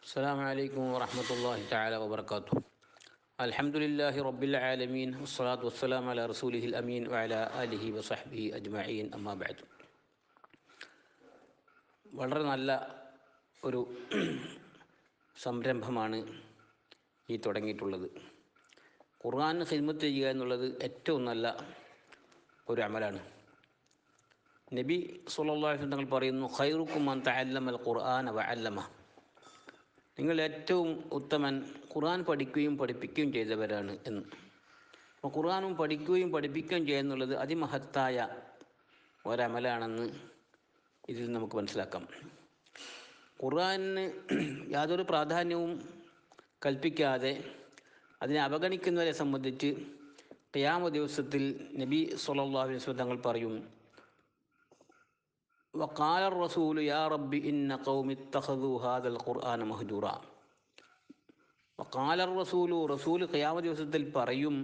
السلام عليكم ورحمة الله تعالى وبركاته. الحمد لله رب العالمين والصلاة والسلام على رسوله الأمين وعلى آله وصحبه أجمعين أما بعد. വളരെ നല്ല ഒരു സംരംഭമാണ് ഈ തുടങ്ങിയിട്ടുള്ളത്. ഖുർആന് ഖിദ്മത്ത് ചെയ്യുക എന്നുള്ളത് ഏറ്റവും നല്ല ഒരു അമലാണ്. നബി സ്വല്ലല്ലാഹു അലൈഹി വസല്ലം തങ്ങൾ പറയുന്നു, ഖൈറുക്കും മൻ തഅല്ലമൽ ഖുർആന വഅല്ലമ. നിങ്ങൾ ഏറ്റവും ഉത്തമൻ ഖുർആൻ പഠിക്കുകയും പഠിപ്പിക്കുകയും ചെയ്തവരാണ് എന്ന്. അപ്പോൾ ഖുർആനും പഠിക്കുകയും പഠിപ്പിക്കുകയും ചെയ്യുന്നുള്ളത് അതിമഹത്തായ ഒരമലാണെന്ന് ഇതിൽ നമുക്ക് മനസ്സിലാക്കാം. ഖുർആനിന് യാതൊരു പ്രാധാന്യവും കൽപ്പിക്കാതെ അതിനെ അവഗണിക്കുന്നവരെ സംബന്ധിച്ച് ഖിയാമത്ത് ദിവസത്തിൽ നബി സ്വല്ലല്ലാഹു അലൈഹി വസല്ലം തങ്ങൾ പറയും, വഖാല റസൂലു യാ റബ്ബി ഇന്ന ഖൗമി ഇത്തഖദു ഹാദൽ ഖുർആന മഹ്ജൂറ. വഖാല റസൂല് ഖിയാമത്ത് ദിവസത്തിൽ പറയും,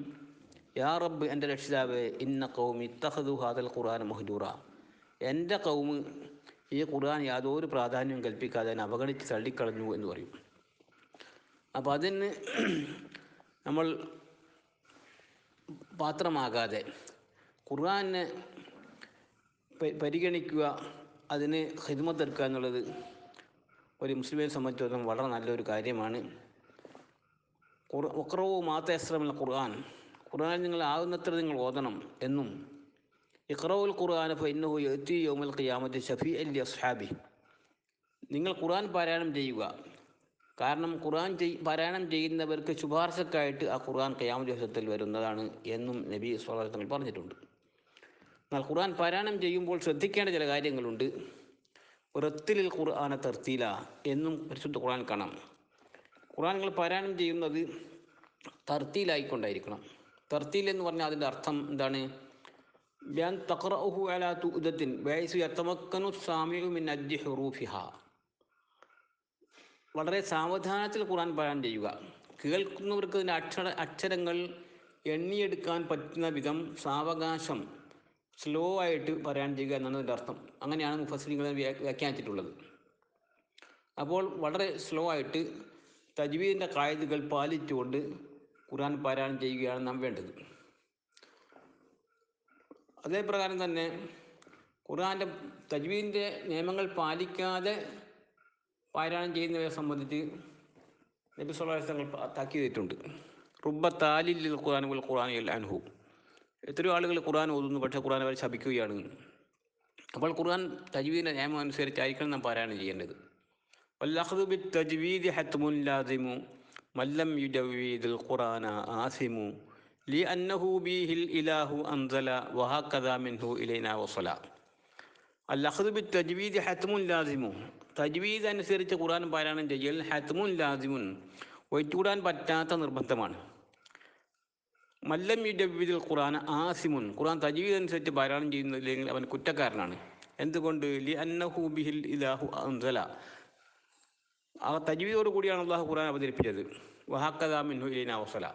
യാ റബ്ബ്, എൻ്റെ രക്ഷിതാവേ, ഇന്ന ഖൗമി ഇത്തഖദു ഹാദൽ ഖുർആന മഹ്ജൂറ, എൻ്റെ ഖൗമ് ഈ ഖുർആൻ യാതൊരു പ്രാധാന്യവും കൽപ്പിക്കാതെ അതിനെ അവഗണിച്ച് തള്ളിക്കളഞ്ഞു എന്ന് പറയും. അപ്പോൾ അതിന് നമ്മൾ പാത്രമാകാതെ ഖുർആനെ പരിഗണിക്കുക, അതിന് ഖിദ്മത്ത് എടുക്കുക എന്നുള്ളത് ഒരു മുസ്ലിമിനെ സംബന്ധിച്ചിടത്തോളം വളരെ നല്ലൊരു കാര്യമാണ്. ഉഖ്റഊ മാ തയസ്സറ മിനൽ ഖുർആൻ, ഖുർആൻ നിങ്ങൾ ആകുന്നത്ര നിങ്ങൾ ഓതണം എന്നും, ഇഖ്റഉൽ ഖുർആന ഫഇന്നഹു യഅതി യൗമൽ ഖിയാമത്തി ശഫീഅൻ ലി അസ്ഹാബി, നിങ്ങൾ ഖുർആൻ പാരായണം ചെയ്യുക, കാരണം ഖുർആൻ പാരായണം ചെയ്യുന്നവർക്ക് ശുപാർശക്കായിട്ട് ആ ഖുർആൻ ഖിയാമത്ത് ദിവസത്തിൽ വരുന്നതാണ് എന്നും നബി സ്വല്ലല്ലാഹു അലൈഹി വസല്ലം പറഞ്ഞിട്ടുണ്ട്. എന്നാൽ ഖുർആൻ പാരായണം ചെയ്യുമ്പോൾ ശ്രദ്ധിക്കേണ്ട ചില കാര്യങ്ങളുണ്ട്. റത്തിലിൽ ഖുർആന തർത്തീല എന്നും പരിശുദ്ധ ഖുർആൻ കാണാം. ഖുർആൻ നിങ്ങൾ പാരായണം ചെയ്യുന്നത് തർത്തീലായിക്കൊണ്ടായിരിക്കണം. തർത്തീൽ എന്ന് പറഞ്ഞാൽ അതിൻ്റെ അർത്ഥം എന്താണ്? ബിഅൻ തഖറഉഹു അലാ തുഅദത്തിൻ ബൈസു യതമക്കനു സാമിഉ മിൻ അദ്ദി ഹുറൂഫിഹ, വളരെ സാവധാനത്തിൽ ഖുർആൻ പാരായണം ചെയ്യുക, കേൾക്കുന്നവർക്ക് അതിൻ്റെ അക്ഷരങ്ങൾ എണ്ണിയെടുക്കാൻ പറ്റുന്ന വിധം സാവകാശം സ്ലോ ആയിട്ട് പാരായണം ചെയ്യുക എന്നാണ് അതിൻ്റെ അർത്ഥം. അങ്ങനെയാണ് മുഫസ്സിറുകൾ വ്യാഖ്യാനിച്ചിട്ടുള്ളത്. അപ്പോൾ വളരെ സ്ലോ ആയിട്ട് തജ്വീദിൻ്റെ ഖായിദകൾ പാലിച്ചുകൊണ്ട് ഖുർആൻ പാരായണം ചെയ്യുകയാണ് നാം വേണ്ടത്. അതേപ്രകാരം തന്നെ ഖുർആൻ്റെ തജ്വീദിൻ്റെ നിയമങ്ങൾ പാലിക്കാതെ പാരായണം ചെയ്യുന്നവരെ സംബന്ധിച്ച് നബി സ്വല്ലല്ലാഹു അലൈഹി വസല്ലം താക്കീത് ചെയ്തിട്ടുണ്ട്. റുബ്ബ താലിൽ ഖുർആൻ വൽ ഖുർആൻ യൽഅൻഹു, എത്രയോ ആളുകൾ ഖുർആൻ ഓതുന്നു, പക്ഷേ ഖുർആൻ അവർ ശപിക്കുകയാണ്. അപ്പോൾ ഖുർആൻ തജ്വീദിൻ്റെ നിയമം അനുസരിച്ചായിരിക്കണം നാം പാരായണം ചെയ്യേണ്ടത്. വല്ലഖ്ദു ബിത് തജ്വീദി ഹത്മുൻ ലാസിമു മല്ലം യുജവ്വീദുൽ ഖുർആന ആസിമു ലിഅന്നഹു ബിഹിൽ ഇലാഹു അൻസല വഹകദാ മിൻഹു ഇലൈനാ വസല. അല്ലഖ്ദു ബിത് തജ്വീദി ഹത്മുൻ ലാസിമു, തജ്വീദ് അനുസരിച്ച് ഖുർആൻ പാരായണം ചെയ്യൽ ഹത്മുൻ ലാസിമുൻ, ഒഴിച്ചുകൂടാൻ പറ്റാത്ത നിർബന്ധമാണ്. മല്ലം യുജവ്വിദുൽ ഖുർആന ആസിമുൻ, ഖുർആൻ തജ്വീദ് അനുസരിച്ച് പാരായണം ചെയ്യുന്നില്ലെങ്കിൽ അവൻ കുറ്റക്കാരനാണ്. എന്തുകൊണ്ട്? ലിഅന്നഹു ബിഹിൽ ഇലാഹു അൻസല, ആ തജ്വീദോട് കൂടിയാണ് അല്ലാഹു ഖുർആൻ അവതരിപ്പിച്ചത്. വഹകദാ മിൻഹു ഇലൈനാ വസല,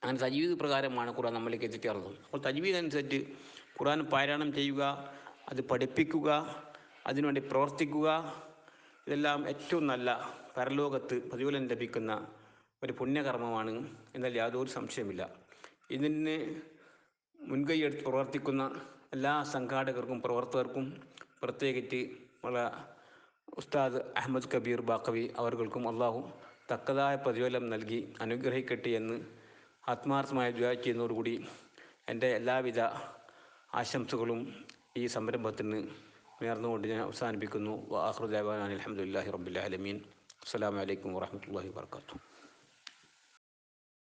അങ്ങനെ തജ്വീദ് പ്രകാരമാണ് ഖുർആൻ നമ്മളിലേക്ക് എത്തിച്ചേർന്നത്. അപ്പോൾ തജ്വീദ് അനുസരിച്ച് ഖുർആൻ പാരായണം ചെയ്യുക, അത് പഠിപ്പിക്കുക, അതിനുവേണ്ടി പ്രവർത്തിക്കുക, ഇതെല്ലാം ഏറ്റവും നല്ല പരലോകത്ത് പ്രതിഫലം ലഭിക്കുന്ന ഒരു പുണ്യകർമ്മമാണ് എന്നാൽ യാതൊരു സംശയമില്ല. ഇതിന് മുൻകൈയെടുത്ത് പ്രവർത്തിക്കുന്ന എല്ലാ സംഘാടകർക്കും പ്രവർത്തകർക്കും, പ്രത്യേകിച്ച് നമ്മളെ ഉസ്താദ് അഹമ്മദ് കബീർ ബാക്കവി അവർക്കും അള്ളാഹു തക്കതായ പ്രതിഫലം നൽകി അനുഗ്രഹിക്കട്ടെ എന്ന് ആത്മാർത്ഥമായ ദുആ ചെയ്യുന്നതോടുകൂടി എൻ്റെ എല്ലാവിധ ആശംസകളും ഈ സംരംഭത്തിന് നേർന്നുകൊണ്ട് ഞാൻ അവസാനിപ്പിക്കുന്നു. വആഖിറു ദഅ്വാനാ അൽഹംദുലില്ലാഹി റബ്ബിൽ ആലമീൻ. അസ്സലാമു അലൈക്കും വറഹ്മത്തുള്ളാഹി വബറകാതുഹു.